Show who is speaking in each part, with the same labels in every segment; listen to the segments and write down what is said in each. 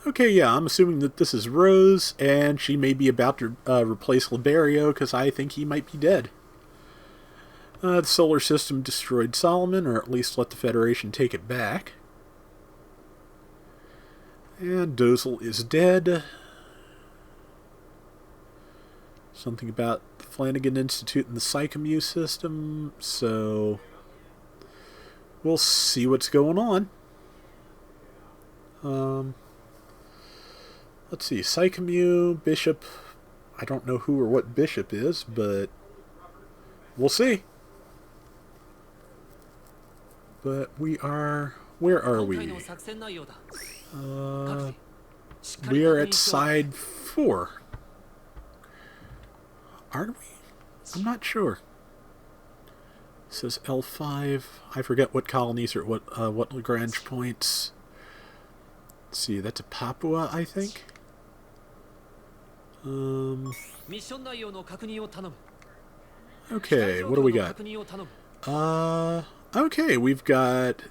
Speaker 1: Okay, yeah, I'm assuming that this is Rose, and she may be about to replace Liberio, because I think he might be dead. The solar system destroyed Solomon, or at least let the Federation take it back. And Dozel is dead. Something about the Flanagan Institute and the Psychomu system, so we'll see what's going on. Let's see, Psychomu, Bishop. I don't know who or what Bishop is, but we'll see. But we are... Where are we? We are at side 4. Aren't we? I'm not sure. It says L5. I forget what colonies or what Lagrange points. Let's see, that's a Papua, I think. Okay, what do we got? Okay, we've got...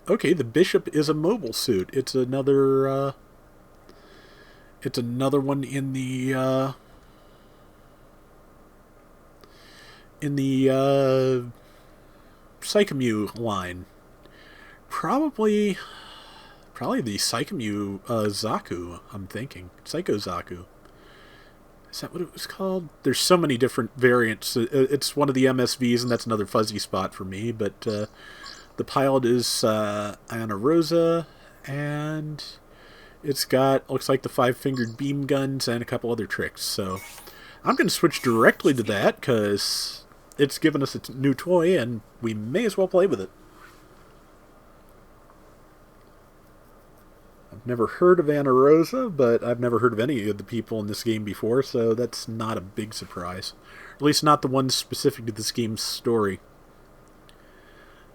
Speaker 1: Okay, the Bishop is a mobile suit. It's another one in the Psychomu line. Probably the Psychomu Zaku, I'm thinking. Psycho Zaku. Is that what it was called? There's so many different variants. It's one of the MSVs, and that's another fuzzy spot for me. But the pilot is Ana Rosa, and it's got, looks like the 5-fingered beam guns and a couple other tricks. So I'm going to switch directly to that, because it's given us a new toy, and we may as well play with it. I've never heard of Ana Rosa, but I've never heard of any of the people in this game before, so that's not a big surprise. Or at least not the ones specific to this game's story.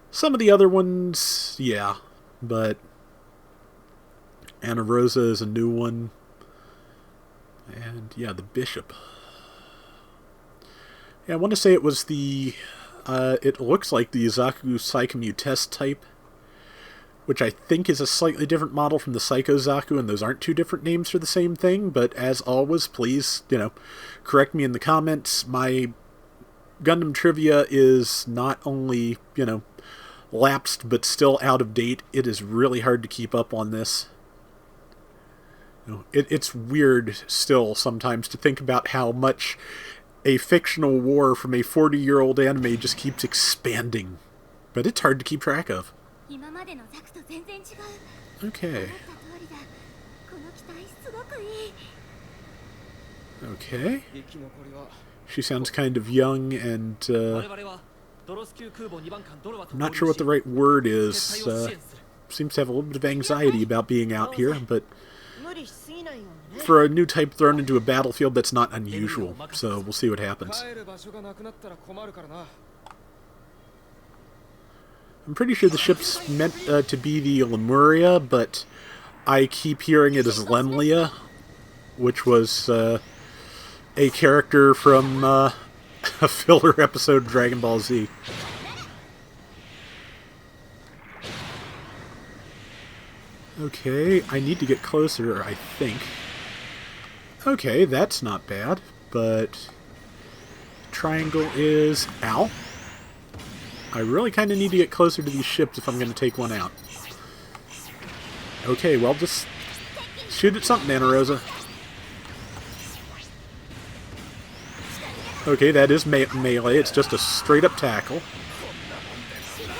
Speaker 1: Some of the other ones, yeah, but Ana Rosa is a new one. And yeah, the Bishop. Yeah, I want to say it was the... it looks like the Zaku Psychomu test type, which I think is a slightly different model from the Psycho Zaku, and those aren't two different names for the same thing, but as always, please, correct me in the comments. My Gundam trivia is not only, lapsed, but still out of date. It is really hard to keep up on this. It's weird still sometimes to think about how much a fictional war from a 40-year-old anime just keeps expanding. But it's hard to keep track of. Okay. Okay. She sounds kind of young and, I'm not sure what the right word is. Seems to have a little bit of anxiety about being out here, but for a new type thrown into a battlefield, that's not unusual. So we'll see what happens. I'm pretty sure the ship's meant to be the Lemuria, but I keep hearing it as Lemlia, which was a character from a filler episode of Dragon Ball Z. Okay, I need to get closer, I think. Okay, that's not bad, but triangle is... Ow. I really kind of need to get closer to these ships if I'm going to take one out. Okay, well, just shoot at something, Ana Rosa. Okay, that is melee. It's just a straight-up tackle.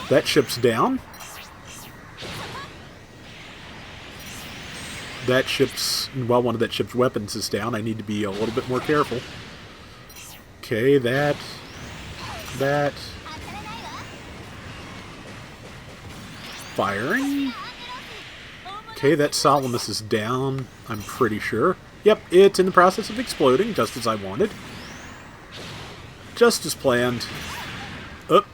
Speaker 1: That ship's down. That ship's... Well, one of that ship's weapons is down. I need to be a little bit more careful. Okay, that... Firing. Okay, that Salamis is down, I'm pretty sure. Yep, it's in the process of exploding, just as I wanted. Just as planned. Oh.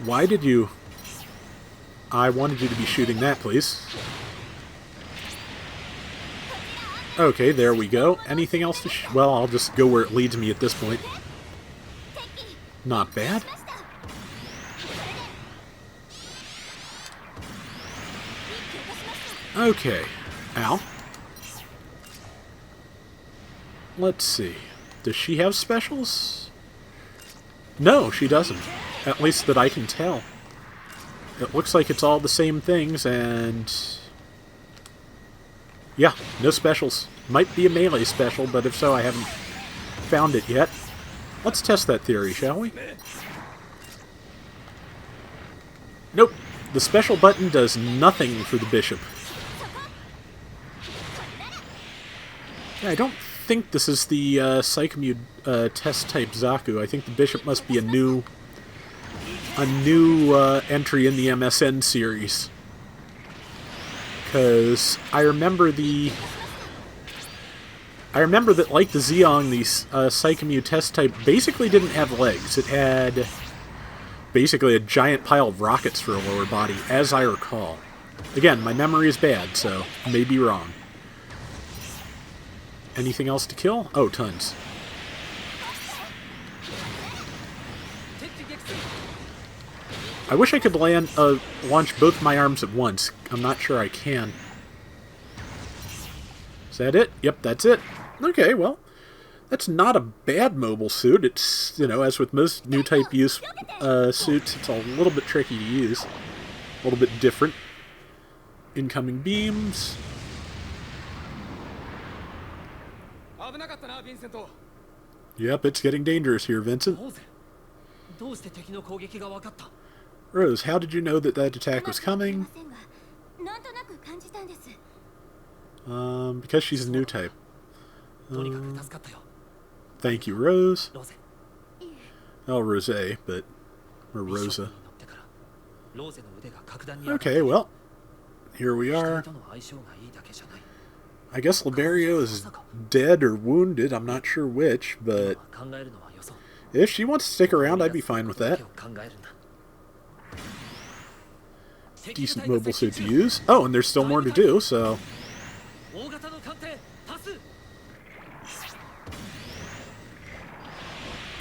Speaker 1: Why did you... I wanted you to be shooting that, please. Okay, there we go. Anything else to well, I'll just go where it leads me at this point. Not bad. Okay. Ow. Let's see. Does she have specials? No, she doesn't. At least that I can tell. It looks like it's all the same things, and... yeah, no specials. Might be a melee special, but if so, I haven't found it yet. Let's test that theory, shall we? Nope. The special button does nothing for the bishop. Yeah, I don't think this is the Psychomu test type Zaku. I think the bishop must be a new entry in the MSN series. Because I remember that, like the Zeong, the Psychomu test type basically didn't have legs. It had basically a giant pile of rockets for a lower body, as I recall. Again, my memory is bad, so I may be wrong. Anything else to kill? Oh, tons. I wish I could launch both my arms at once. I'm not sure I can. Is that it? Yep, that's it. Okay, well, that's not a bad mobile suit. It's, you know, as with most new type use suits, it's a little bit tricky to use. A little bit different. Incoming beams. Yep, it's getting dangerous here, Vincent. Rose, how did you know that attack was coming? Because she's a new type. Thank you, Rose. Oh, Rosé, but... or Rosa. Okay, well, here we are. I guess Liberio is dead or wounded, I'm not sure which, but if she wants to stick around, I'd be fine with that. Decent mobile suit to use. Oh, and there's still more to do, so...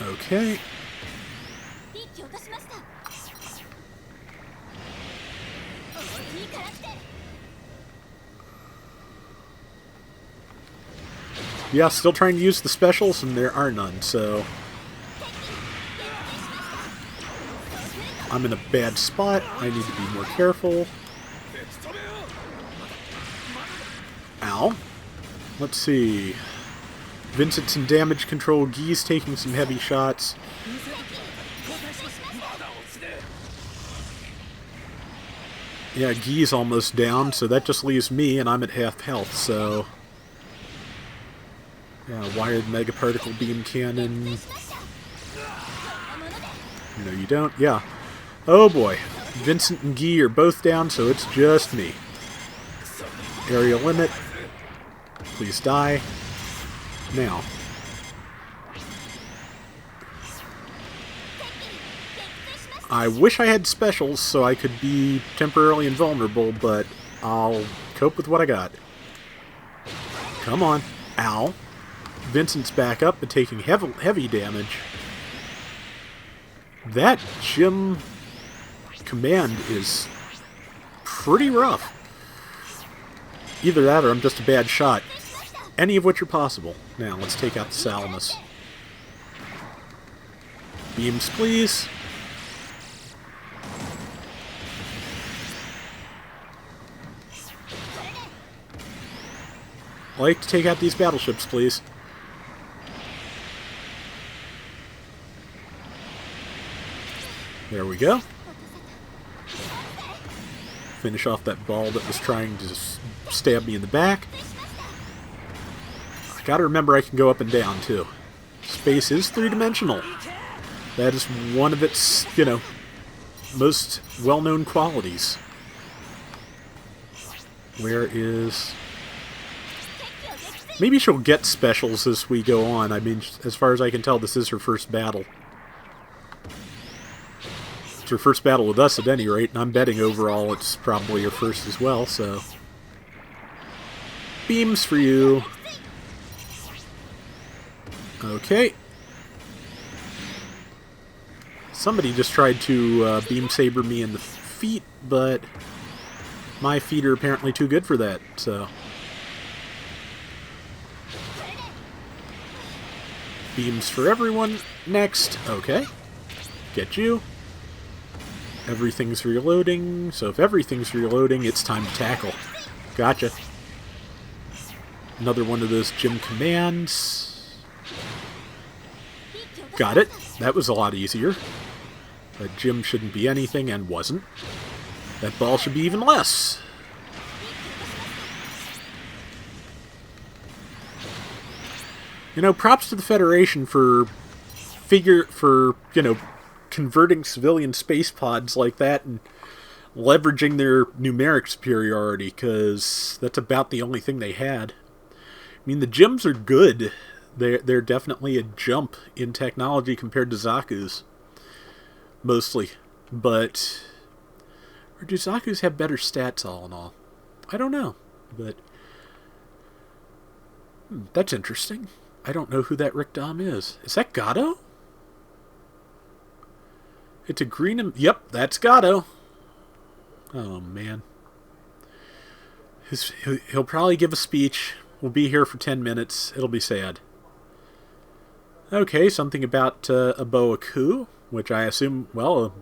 Speaker 1: okay. Yeah, still trying to use the specials, and there are none, so... I'm in a bad spot. I need to be more careful. Ow. Let's see. Vincent's in damage control. Guy's taking some heavy shots. Yeah, Guy's almost down, so that just leaves me, and I'm at half health, so... yeah, wired mega particle beam cannon. No, you don't? Yeah. Oh boy. Vincent and Guy are both down, so it's just me. Area limit. Please die. Now. I wish I had specials so I could be temporarily invulnerable, but I'll cope with what I got. Come on. Ow. Vincent's back up, but taking heavy damage. That gym command is pretty rough. Either that or I'm just a bad shot. Any of which are possible. Now, let's take out the Salamis. Beams, please. I'd like to take out these battleships, please. There we go. Finish off that ball that was trying to stab me in the back. I gotta remember I can go up and down, too. Space is three-dimensional. That is one of its, you know, most well-known qualities. Where is... maybe she'll get specials as we go on. I mean, as far as I can tell, this is her first battle. It's her first battle with us at any rate, and I'm betting overall it's probably her first as well, so... beams for you. Okay. Somebody just tried to beam saber me in the feet, but my feet are apparently too good for that, so... Beams for everyone. Next. Okay. Get you. Everything's reloading. So if everything's reloading, it's time to tackle. Gotcha. Another one of those gym commands. Got it. That was a lot easier. That gym shouldn't be anything, and wasn't. That ball should be even less. You know, props to the Federation for converting civilian space pods like that and leveraging their numeric superiority, because that's about the only thing they had. I mean, the gyms are good. They're definitely a jump in technology compared to Zaku's. Mostly. But... or do Zaku's have better stats all in all? I don't know. But... that's interesting. I don't know who that Rick Dom is. Is that Gato? It's a green... yep, that's Gato. Oh, man. He'll probably give a speech. We'll be here for 10 minutes. It'll be sad. Okay, something about a Boa Coup, which I assume, well,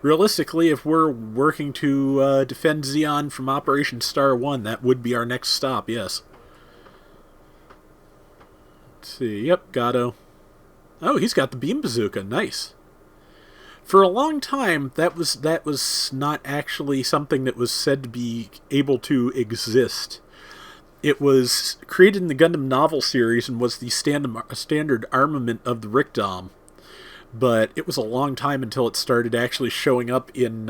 Speaker 1: realistically, if we're working to defend Zeon from Operation Star 1, that would be our next stop, yes. Let's see, yep, Gato. Oh, he's got the beam bazooka, nice. For a long time, that was not actually something that was said to be able to exist. It was created in the Gundam novel series and was the standard armament of the Rickdom. But it was a long time until it started actually showing up in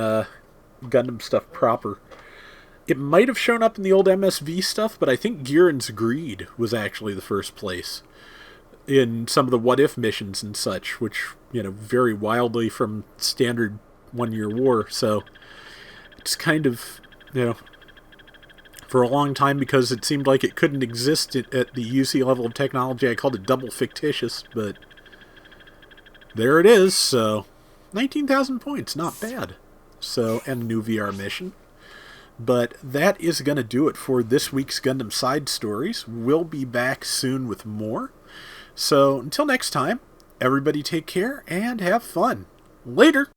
Speaker 1: Gundam stuff proper. It might have shown up in the old MSV stuff, but I think Giran's Greed was actually the first place in some of the What If missions and such, which, you know, vary wildly from standard one-year war. So it's kind of, you know, for a long time, because it seemed like it couldn't exist at the UC level of technology, I called it double fictitious, but there it is. So 19,000 points, not bad. So, and a new VR mission. But that is going to do it for this week's Gundam Side Stories. We'll be back soon with more. So, until next time, everybody take care and have fun. Later!